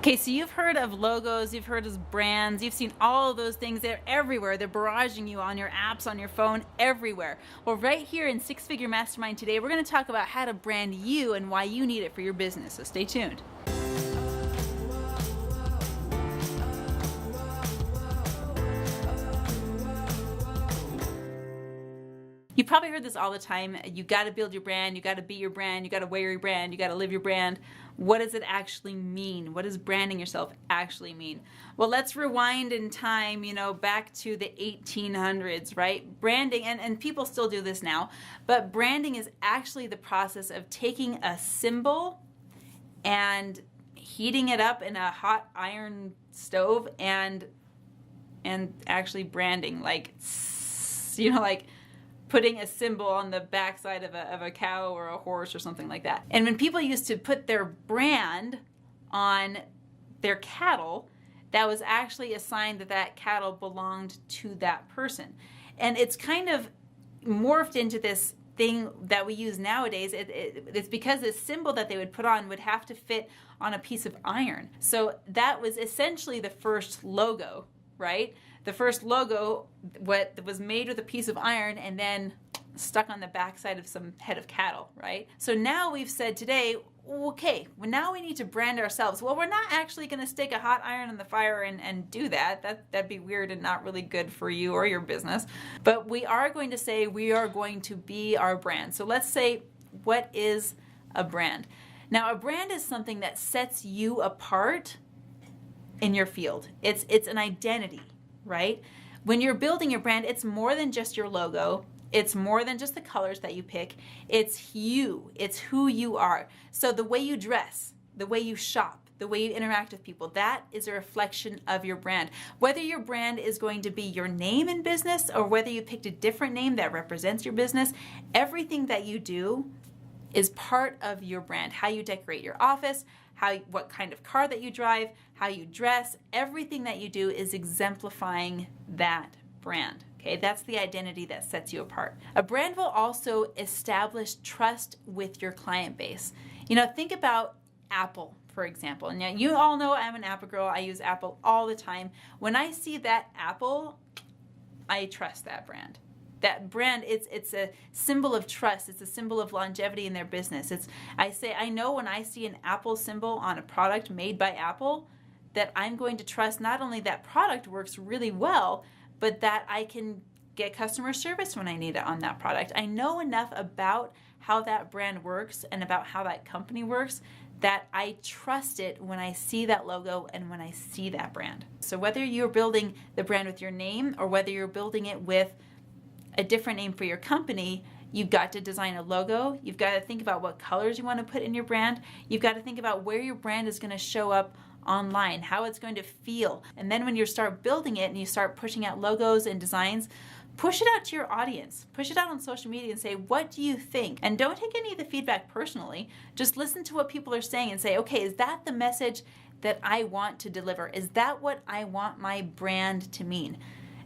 Okay, so you've heard of logos, you've heard of brands, you've seen all of those things. They're everywhere. They're barraging you on your apps, on your phone, everywhere. Well, right here in Six Figure Mastermind today, we're going to talk about how to brand you and why you need it for your business. So stay tuned. You probably heard this all the time. You got to build your brand, you got to be your brand, you got to wear your brand, you got to live your brand. What does it actually mean? What does branding yourself actually mean? Well, let's rewind in time, back to the 1800s, right? Branding, and people still do this now, but branding is actually the process of taking a symbol and heating it up in a hot iron stove and actually branding, like putting a symbol on the backside of a cow or a horse or something like that. And when people used to put their brand on their cattle, that was actually a sign that that cattle belonged to that person. And it's kind of morphed into this thing that we use nowadays. It's because this symbol that they would put on would have to fit on a piece of iron. So that was essentially the first logo, right? The first logo, what was made with a piece of iron and then stuck on the backside of some head of cattle, right? So now we've said today, okay, well now we need to brand ourselves. Well, we're not actually going to stick a hot iron in the fire and do that. That'd be weird and not really good for you or your business. But we are going to say we are going to be our brand. So let's say, what is a brand? Now, a brand is something that sets you apart in your field. It's an identity, right? When you're building your brand, it's more than just your logo. It's more than just the colors that you pick. It's you. It's who you are. So the way you dress, the way you shop, the way you interact with people, that is a reflection of your brand. Whether your brand is going to be your name in business or whether you picked a different name that represents your business, everything that you do is part of your brand. How you decorate your office, what kind of car that you drive, how you dress, everything that you do is exemplifying that brand. Okay, that's the identity that sets you apart. A brand will also establish trust with your client base. Think about Apple, for example. Now, you all know I'm an Apple girl. I use Apple all the time. When I see that Apple, I trust that brand. That brand, it's a symbol of trust. It's a symbol of longevity in their business. I know when I see an Apple symbol on a product made by Apple, that I'm going to trust not only that product works really well, but that I can get customer service when I need it on that product. I know enough about how that brand works and about how that company works that I trust it when I see that logo and when I see that brand. So whether you're building the brand with your name or whether you're building it with a different name for your company, you've got to design a logo. You've got to think about what colors you want to put in your brand. You've got to think about where your brand is going to show up online, how it's going to feel. And then when you start building it and you start pushing out logos and designs, push it out to your audience. Push it out on social media and say, what do you think? And don't take any of the feedback personally. Just listen to what people are saying and say, okay, is that the message that I want to deliver? Is that what I want my brand to mean?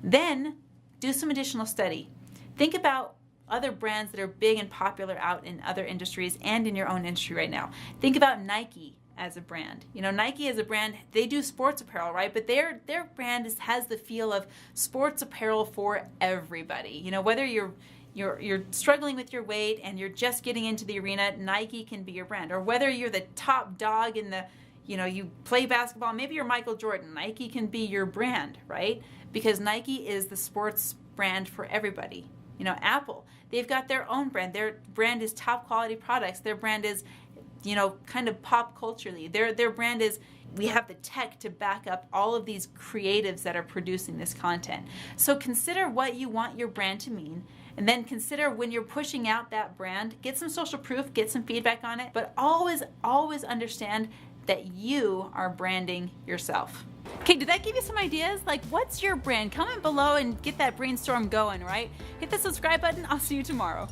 Then do some additional study. Think about other brands that are big and popular out in other industries and in your own industry right now. Think about Nike as a brand. Nike as a brand, they do sports apparel, right? But their brand has the feel of sports apparel for everybody. Whether you're struggling with your weight and you're just getting into the arena, Nike can be your brand. Or whether you're the top dog in the, you play basketball, maybe you're Michael Jordan, Nike can be your brand, right? Because Nike is the sports brand for everybody. Apple, they've got their own brand. Their brand is top quality products. Their brand is, kind of pop culturally. Their brand is, we have the tech to back up all of these creatives that are producing this content. So consider what you want your brand to mean, and then consider when you're pushing out that brand, get some social proof, get some feedback on it, but always understand that you are branding yourself. Okay, did that give you some ideas? Like, what's your brand? Comment below and get that brainstorm going, right? Hit the subscribe button. I'll see you tomorrow.